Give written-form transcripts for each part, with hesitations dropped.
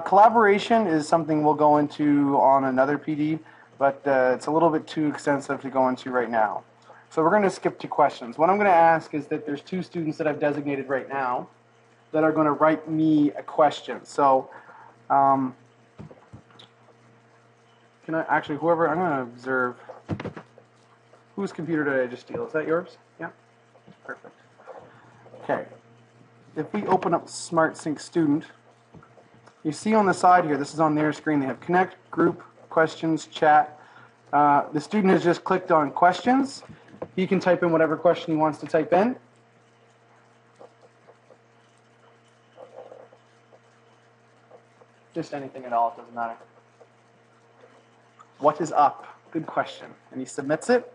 Collaboration is something we'll go into on another PD, but it's a little bit too extensive to go into right now. So we're going to skip to questions. What I'm going to ask is that there's two students that I've designated right now that are going to write me a question. So can I actually, whoever, I'm going to observe, whose computer did I just steal? Is that yours? Yeah? Perfect. Okay. If we open up SmartSync Student, you see on the side here, this is on their screen, they have Connect, Group, Questions, Chat. The student has just clicked on Questions. He can type in whatever question he wants to type in. Just anything at all, it doesn't matter. What is up? Good question. And he submits it.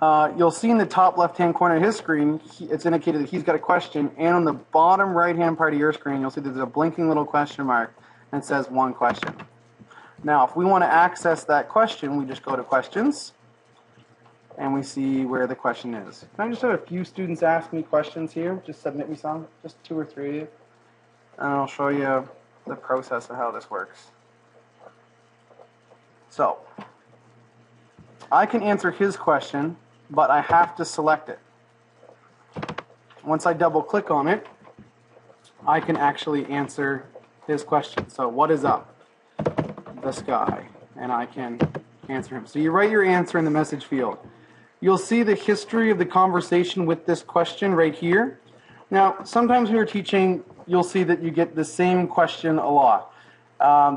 You'll see in the top left-hand corner of his screen, it's indicated that he's got a question, and on the bottom right-hand part of your screen, you'll see there's a blinking little question mark, and it says one question. Now, if we want to access that question, we just go to Questions, and we see where the question is. Can I just have a few students ask me questions here? Just submit me some, just 2 or 3 of you, and I'll show you the process of how this works. So, I can answer his question, but I have to select it. Once I double click on it, I can actually answer his question. So what is up? The sky. And I can answer him. So you write your answer in the message field. You'll see the history of the conversation with this question right here. Now, sometimes when you're teaching, you'll see that you get the same question a lot.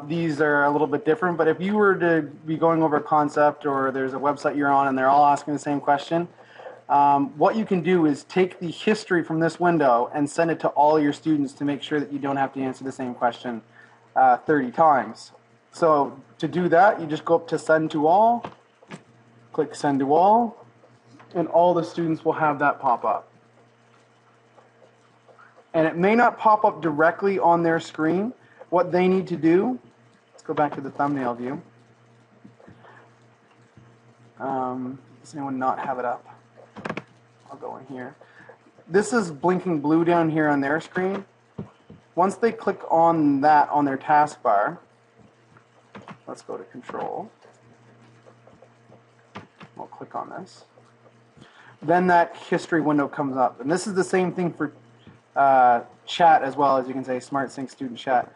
These are a little bit different, but if you were to be going over a concept or there's a website you're on and they're all asking the same question, what you can do is take the history from this window and send it to all your students to make sure that you don't have to answer the same question 30 times. So to do that, you just go up to Send to All, click Send to All, and all the students will have that pop up. And it may not pop up directly on their screen. What they need to do, let's go back to the thumbnail view. Does anyone not have it up? I'll go in here. This is blinking blue down here on their screen. Once they click on that on their taskbar, let's go to Control. We'll click on this. Then that history window comes up. And this is the same thing for chat as well, as you can say, SmartSync Student Chat.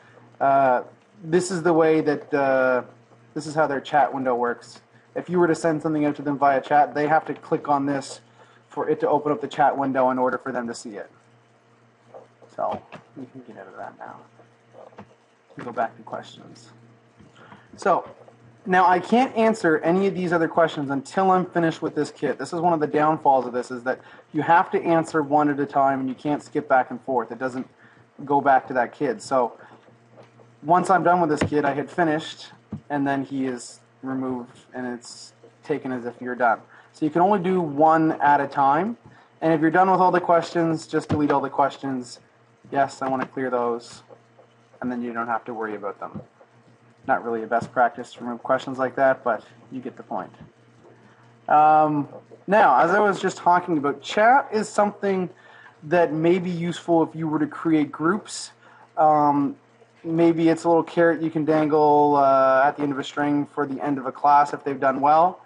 This is the way that, this is how their chat window works. If you were to send something out to them via chat, they have to click on this for it to open up the chat window in order for them to see it. So, you can get out of that now. We go back to questions. So, now I can't answer any of these other questions until I'm finished with this kit. This is one of the downfalls of this, is that you have to answer one at a time and you can't skip back and forth. It doesn't go back to that kid. So, once I'm done with this kid, I hit finished, and then he is removed, and it's taken as if you're done. So you can only do one at a time, and if you're done with all the questions, just delete all the questions. Yes, I want to clear those, and then you don't have to worry about them. Not really a best practice to remove questions like that, but you get the point. Now, as I was just talking about, chat is something that may be useful if you were to create groups. Maybe it's a little carrot you can dangle at the end of a string for the end of a class if they've done well.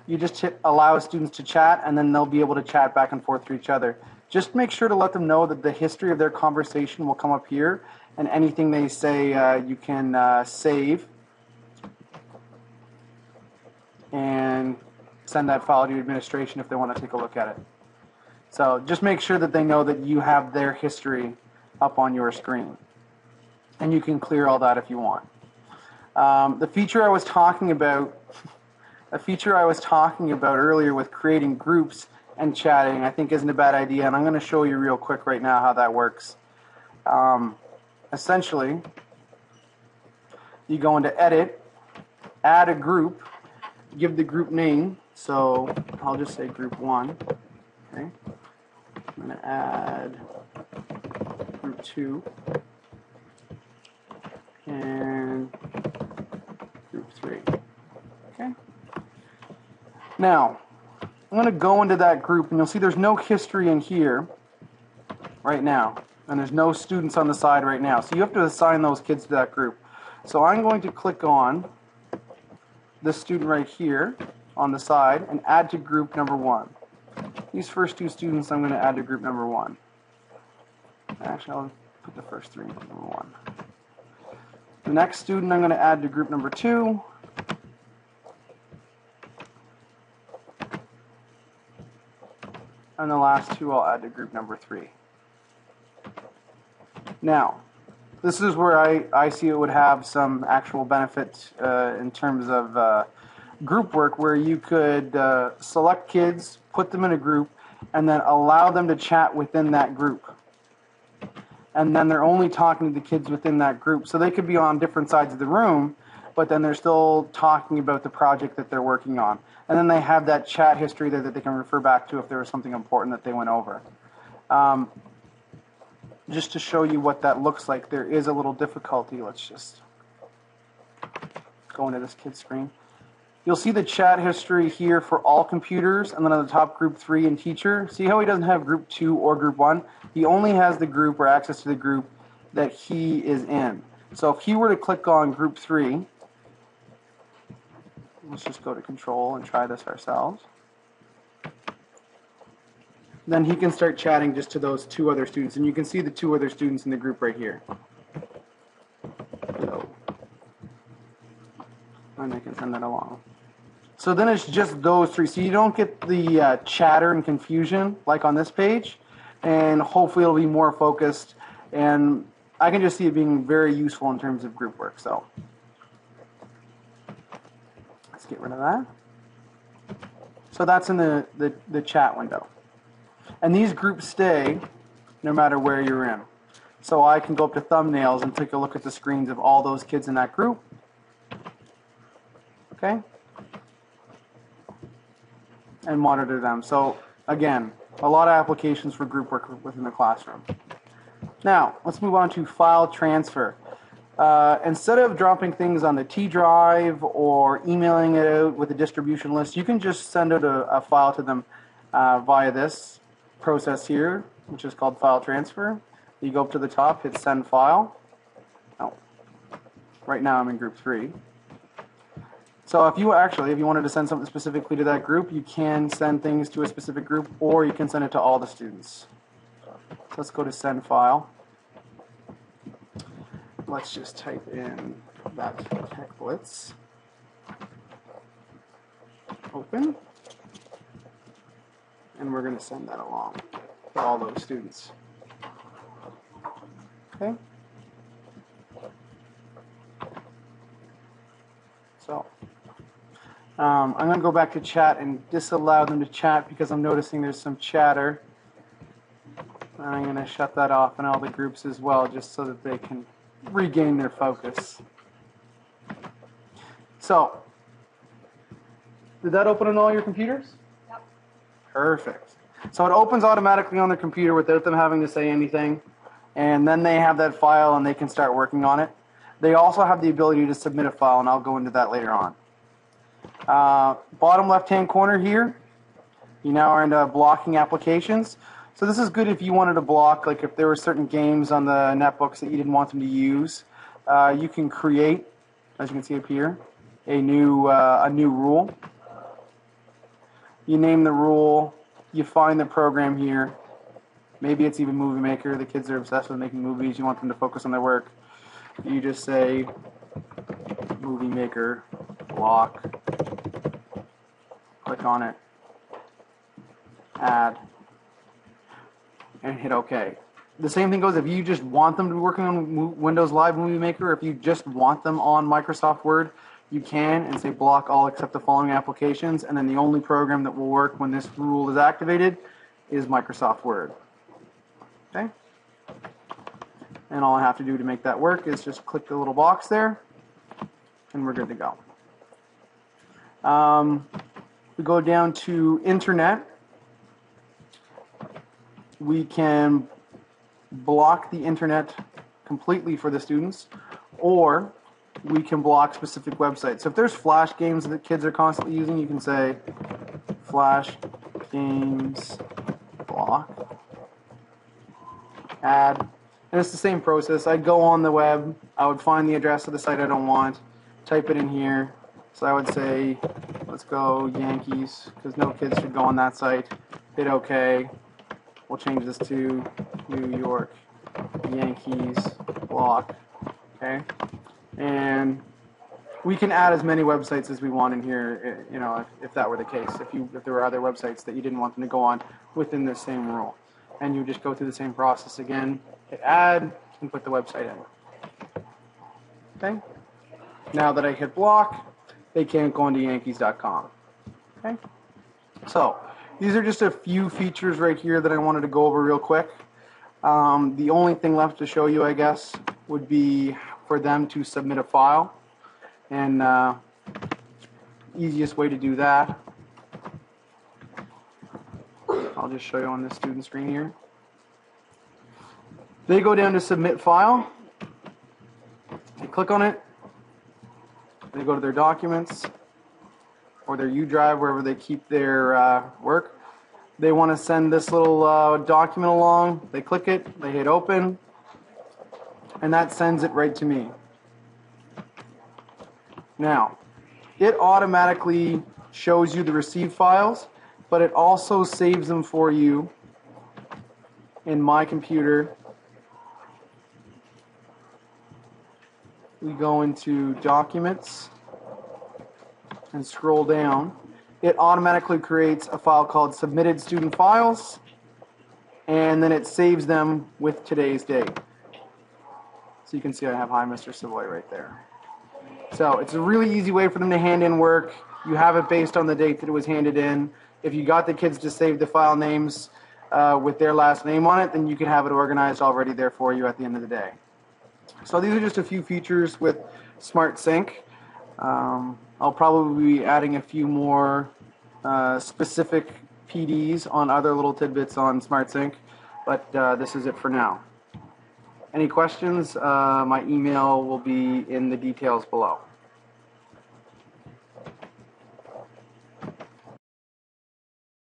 You just allow students to chat, and then they'll be able to chat back and forth to each other. Just make sure to let them know that the history of their conversation will come up here, and anything they say you can save and send that file to administration if they want to take a look at it. So just make sure that they know that you have their history up on your screen. And you can clear all that if you want. The feature I was talking about, earlier with creating groups and chatting, I think isn't a bad idea, and I'm going to show you real quick right now how that works. Essentially, you go into Edit, add a group, give the group name. So I'll just say Group 1. Okay. I'm going to add Group 2. And Group 3. Okay. Now, I'm going to go into that group, and you'll see there's no history in here right now. And there's no students on the side right now. So you have to assign those kids to that group. So I'm going to click on this student right here on the side and add to group number 1. These first 2 students I'm going to add to group number 1. Actually, I'll put the first 3 in group number 1. The next student I'm going to add to group number 2. And the last 2 I'll add to group number 3. Now, this is where I see it would have some actual benefit in terms of group work, where you could select kids, put them in a group, and then allow them to chat within that group. And then they're only talking to the kids within that group. So they could be on different sides of the room, but then they're still talking about the project that they're working on. And then they have that chat history there that they can refer back to if there was something important that they went over. Just to show you what that looks like, there is a little difficulty. Let's just go into this kid's screen. You'll see the chat history here for all computers, and then on the top, group 3 and teacher. See how he doesn't have group 2 or group 1? He only has the group or access to the group that he is in. So if he were to click on group 3, let's just go to control and try this ourselves. Then he can start chatting just to those 2 other students. And you can see the 2 other students in the group right here. So, and I can send that along. So then it's just those 3. So you don't get the chatter and confusion like on this page. And hopefully it'll be more focused. And I can just see it being very useful in terms of group work. So let's get rid of that. So that's in the chat window. And these groups stay no matter where you're in. So I can go up to thumbnails and take a look at the screens of all those kids in that group. Okay? And monitor them. So again, a lot of applications for group work within the classroom. Now, let's move on to file transfer. Instead of dropping things on the T drive or emailing it out with a distribution list, you can just send out a file to them via this process here, which is called file transfer. You go up to the top, hit send file. Oh, right now I'm in group 3. So if you wanted to send something specifically to that group, you can send things to a specific group, or you can send it to all the students. So let's go to send file. Let's just type in that Tech Blitz. Open. And we're going to send that along to all those students. Okay? So, I'm going to go back to chat and disallow them to chat because I'm noticing there's some chatter. And I'm going to shut that off in all the groups as well, just so that they can regain their focus. So, did that open on all your computers? Yep. Perfect. So it opens automatically on their computer without them having to say anything, and then they have that file and they can start working on it. They also have the ability to submit a file, and I'll go into that later on. Bottom left-hand corner here, you now are into blocking applications. So this is good if you wanted to block, like if there were certain games on the netbooks that you didn't want them to use. You can create, as you can see up here, a new rule. You name the rule, you find the program here. Maybe it's even Movie Maker. The kids are obsessed with making movies. You want them to focus on their work. You just say Movie Maker block. Click on it. Add. And hit OK. The same thing goes if you just want them to be working on Windows Live Movie Maker. If you just want them on Microsoft Word, you can and say block all except the following applications, and then the only program that will work when this rule is activated is Microsoft Word. Okay? And all I have to do to make that work is just click the little box there, and we're good to go. We go down to Internet. We can block the Internet completely for the students, or we can block specific websites. So if there's Flash games that kids are constantly using, you can say Flash games block, add, And it's the same process. I'd go on the web, I would find the address of the site I don't want, type it in here. So I would say, let's go Yankees, because no kids should go on that site. Hit OK. We'll change this to New York Yankees block. Okay, and we can add as many websites as we want in here. You know, if that were the case, if there were other websites that you didn't want them to go on within the same rule, and you just go through the same process again, hit add, and put the website in. Okay. Now that I hit block, they can't go into Yankees.com. Okay. So these are just a few features right here that I wanted to go over real quick. The only thing left to show you, I guess, would be for them to submit a file. And easiest way to do that, I'll just show you on this student screen here. They go down to submit file. They click on it. They go to their documents or their U drive, wherever they keep their work. They want to send this little document along. They click it. They hit open. And that sends it right to me. Now, it automatically shows you the received files, but it also saves them for you in my computer. We go into Documents and scroll down. It automatically creates a file called Submitted Student Files, and then it saves them with today's date. So you can see I have Hi Mr. Savoy right there. So it's a really easy way for them to hand in work. You have it based on the date that it was handed in. If you got the kids to save the file names with their last name on it, then you can have it organized already there for you at the end of the day. So these are just a few features with SmartSync. I'll probably be adding a few more specific PDs on other little tidbits on SmartSync, but this is it for now. Any questions? My email will be in the details below.